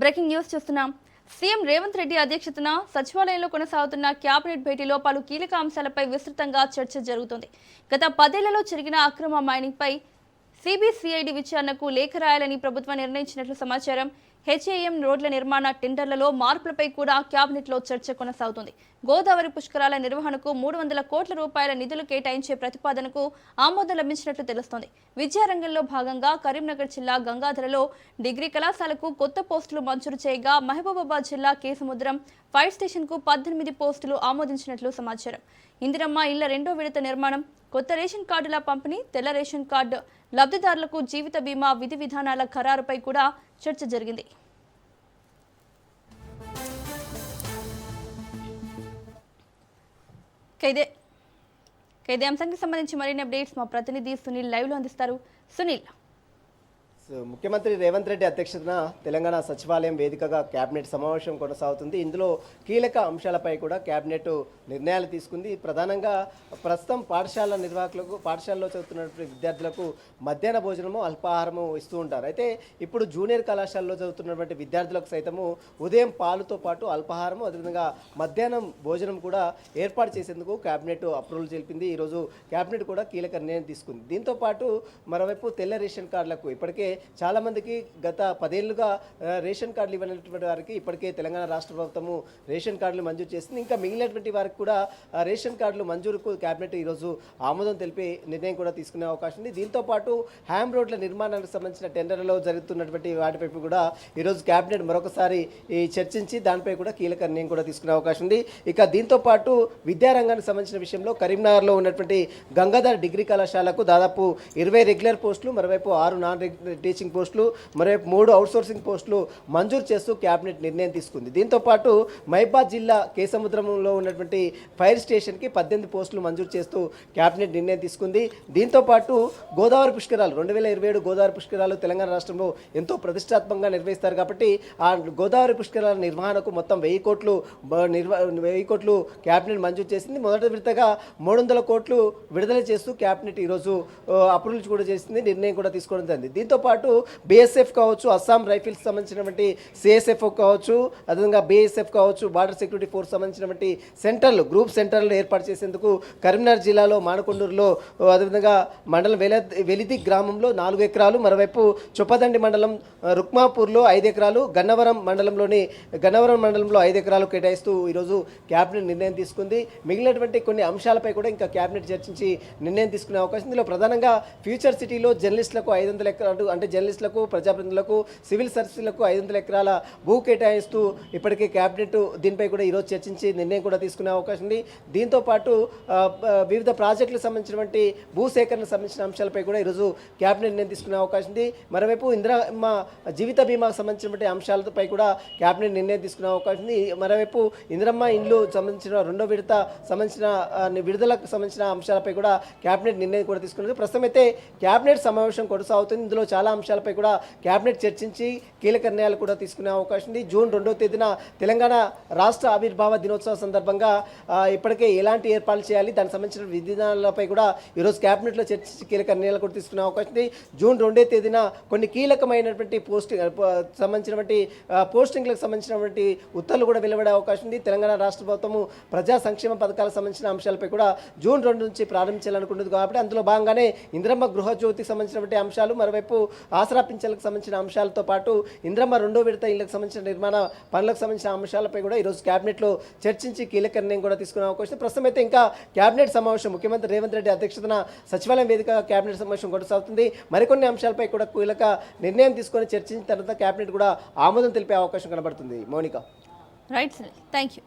Breaking news చూస్తున్నాం. CM Revanth Reddy అధ్యక్షతన సచివాలయంలో కొనసాగుతున్న క్యాబినెట్ భేటీలో పలు కీలక అంశాలపై విస్తృతంగా చర్చ జరుగుతుంది. గత 10 ఏళ్లలో జరిగిన అక్రమ మైనింగ్పై సిబిసిఐడి విచారణకు లేఖ రాయాలని ప్రభుత్వం నిర్ణయించినట్లు సమాచారం. హెచ్ఏఎం రోడ్ల నిర్మాణ టెండర్లలో మార్పులపై కూడా క్యాబినెట్లో చర్చ కొనసాగుతుంది. గోదావరి పుష్కరాల నిర్వహణకు 300 కోట్ల రూపాయల నిధులు కేటాయించే ప్రతిపాదనకు ఆమోదం లభించినట్లు తెలుస్తోంది. విద్యారంగంలో భాగంగా కరీంనగర్ జిల్లా గంగాధరలో డిగ్రీ కళాశాలకు కొత్త పోస్టులు మంజూరు చేయగా మహబూబాబాద్ జిల్లా కేసముద్రం ఫైర్ స్టేషన్కు 18 పోస్టులు ఆమోదించినట్లు సమాచారం. ఇందిరమ్మ ఇళ్ల 2వ విడత నిర్మాణం, కొత్త రేషన్ కార్డుల పంపిణీ, తెల్ల రేషన్ కార్డు లబ్ధిదారులకు జీవిత బీమా విధి విధానాల ఖరారుపై కూడా చర్చ జరిగింది. ఇదే అంశానికి సంబంధించి మరిన్ని అప్డేట్స్ మా ప్రతినిధి సునీల్ లైవ్ లో అందిస్తారు. సునీల్, ముఖ్యమంత్రి రేవంత్ రెడ్డి అధ్యక్షతన తెలంగాణ సచివాలయం వేదికగా కేబినెట్ సమావేశం కొనసాగుతుంది. ఇందులో కీలక అంశాలపై కూడా కేబినెట్ నిర్ణయాలు తీసుకుంది. ప్రధానంగా ప్రస్తుతం పాఠశాల నిర్వాహకులకు, పాఠశాలలో చదువుతున్నటువంటి విద్యార్థులకు మధ్యాహ్న భోజనము, అల్పాహారము ఇస్తూ ఉంటారు. అయితే ఇప్పుడు జూనియర్ కళాశాలలో చదువుతున్నటువంటి విద్యార్థులకు సైతము ఉదయం పాలుతో పాటు అల్పాహారము, అదేవిధంగా మధ్యాహ్నం భోజనం కూడా ఏర్పాటు చేసేందుకు కేబినెట్ అప్రూవల్ తెలిపింది. ఈరోజు కేబినెట్ కూడా కీలక నిర్ణయం తీసుకుంది. దీంతో పాటు మరోవైపు తెల్ల రేషన్ కార్డులకు ఇప్పటికే చాలా మందికి గత 10 ఏళ్లుగా రేషన్ కార్డులు ఇవ్వనటువంటి వారికి ఇప్పటికే తెలంగాణ రాష్ట్ర ప్రభుత్వము రేషన్ కార్డులు మంజూరు చేసింది. ఇంకా మిగిలినటువంటి వారికి కూడా రేషన్ కార్డులు మంజూరుకు కేబినెట్ ఈరోజు ఆమోదం తెలిపే నిర్ణయం కూడా తీసుకునే అవకాశం ఉంది. దీంతో పాటు హ్యామ్ రోడ్ల నిర్మాణానికి సంబంధించిన టెండర్లలో జరుగుతున్నటువంటి వాటిపై కూడా ఈరోజు కేబినెట్ మరొకసారి చర్చించి దానిపై కూడా కీలక నిర్ణయం కూడా తీసుకునే అవకాశం ఉంది. ఇక దీంతో పాటు విద్యారంగానికి సంబంధించిన విషయంలో కరీంనగర్లో ఉన్నటువంటి గంగాధర్ డిగ్రీ కళాశాలకు దాదాపు 20 రెగ్యులర్ పోస్టులు, మరోవైపు 6 నాన్ టీచింగ్ పోస్టులు, మరోవైపు 3 అవుట్సోర్సింగ్ పోస్టులు మంజూరు చేస్తూ కేబినెట్ నిర్ణయం తీసుకుంది. దీంతో పాటు మహబూబాబాద్ జిల్లా కేసముద్రంలో ఉన్నటువంటి ఫైర్ స్టేషన్కి 18 పోస్టులు మంజూరు చేస్తూ కేబినెట్ నిర్ణయం తీసుకుంది. దీంతో పాటు గోదావరి పుష్కరాలు 2027 గోదావరి పుష్కరాలు తెలంగాణ రాష్ట్రంలో ఎంతో ప్రతిష్టాత్మకంగా నిర్వహిస్తారు కాబట్టి ఆ గోదావరి పుష్కరాల నిర్వహణకు మొత్తం 1000 కోట్లు కేబినెట్ మంజూరు చేసింది. మొదటి విడతగా 300 కోట్లు విడుదల చేస్తూ కేబినెట్ ఈరోజు అప్రూవల్ కూడా చేసింది, నిర్ణయం కూడా తీసుకోవడం జరిగింది. దీంతో పాటు బీఎస్ఎఫ్ కావచ్చు, అస్సాం రైఫిల్స్ సంబంధించినటువంటి సిఎస్ఎఫ్ కావచ్చు, అదేవిధంగా బీఎస్ఎఫ్ కావచ్చు, బార్డర్ సెక్యూరిటీ ఫోర్స్ సంబంధించినటువంటి సెంటర్లు, గ్రూప్ సెంటర్లు ఏర్పాటు చేసేందుకు కరీంనగర్ జిల్లాలో మానకొండూరులో, అదేవిధంగా మండలం వెలిది గ్రామంలో 4 ఎకరాలు, మరోవైపు చొప్పదండి మండలం రుక్మాపూర్లో 5 ఎకరాలు, గన్నవరం మండలంలో 5 ఎకరాలు కేటాయిస్తూ ఈరోజు కేబినెట్ నిర్ణయం తీసుకుంది. మిగిలినటువంటి కొన్ని అంశాలపై కూడా ఇంకా కేబినెట్ చర్చించి నిర్ణయం తీసుకునే అవకాశం. ఇందులో ప్రధానంగా ఫ్యూచర్ సిటీలో జర్నలిస్టులకు 500 ఎకరాలు, అంటే జర్నలిస్టులకు, ప్రజాప్రతినిధులకు, సివిల్ సర్వీసులకు 500 ఎకరాల భూ కేటాయిస్తూ ఇప్పటికే కేబినెట్ దీనిపై కూడా ఈరోజు చర్చించి నిర్ణయం కూడా తీసుకునే అవకాశం ఉంది. దీంతో పాటు వివిధ ప్రాజెక్టులకు సంబంధించినటువంటి భూసేకరణకు సంబంధించిన అంశాలపై కూడా ఈరోజు కేబినెట్ నిర్ణయం తీసుకునే అవకాశం ఉంది. మరోవైపు ఇందిరమ్మ జీవిత బీమాకు సంబంధించినటువంటి అంశాలపై కూడా కేబినెట్ నిర్ణయం తీసుకునే అవకాశం ఉంది. మరోవైపు ఇందిరమ్మ ఇండ్లు సంబంధించిన 2వ విడత సంబంధించిన విడుదలకు సంబంధించిన అంశాలపై కూడా కేబినెట్ నిర్ణయం కూడా తీసుకున్నది. ప్రస్తుతం అయితే కేబినెట్ సమావేశం కొనసాగుతుంది. ఇందులో చాలా అంశాలపై కూడా కేబినెట్ చర్చించి కీలక నిర్ణయాలు కూడా తీసుకునే అవకాశం ఉంది. జూన్ 2వ తేదీన తెలంగాణ రాష్ట్ర ఆవిర్భావ దినోత్సవం సందర్భంగా ఇప్పటికే ఎలాంటి ఏర్పాట్లు చేయాలి, దానికి సంబంధించిన విధానాలపై కూడా ఈరోజు కేబినెట్లో చర్చించి కీలక నిర్ణయాలు కూడా తీసుకునే అవకాశం ఉంది. జూన్ 2వ తేదీన కొన్ని కీలకమైనటువంటి పోస్టింగ్లకు సంబంధించినటువంటి ఉత్తర్వులు కూడా వెలువడే అవకాశం ఉంది. తెలంగాణ రాష్ట్ర ప్రభుత్వము ప్రజా సంక్షేమ పథకాలకు సంబంధించిన అంశాలపై కూడా జూన్ 2 నుంచి ప్రారంభించాలనుకుంటుంది కాబట్టి అందులో భాగంగానే ఇందిరమ్మ గృహజ్యోతికి సంబంధించినటువంటి అంశాలు, మరోవైపు ఆసరా పింఛన్లకు సంబంధించిన అంశాలతో పాటు ఇందిరమ్మ 2వ విడత ఇళ్లకు సంబంధించిన నిర్మాణ పనులకు సంబంధించిన అంశాలపై కూడా ఈరోజు కేబినెట్లో చర్చించి కీలక నిర్ణయం కూడా తీసుకునే అవకాశం. ప్రస్తుతం అయితే ఇంకా కేబినెట్ సమావేశం ముఖ్యమంత్రి రేవంత్ రెడ్డి అధ్యక్షతన సచివాలయం వేదిక కేబినెట్ సమావేశం కొనసాగుతుంది. మరికొన్ని అంశాలపై కూడా కీలక నిర్ణయం తీసుకొని చర్చించిన తర్వాత కేబినెట్ కూడా ఆమోదం తెలిపే అవకాశం కనబడుతుంది. మౌనిక. Right, thank you.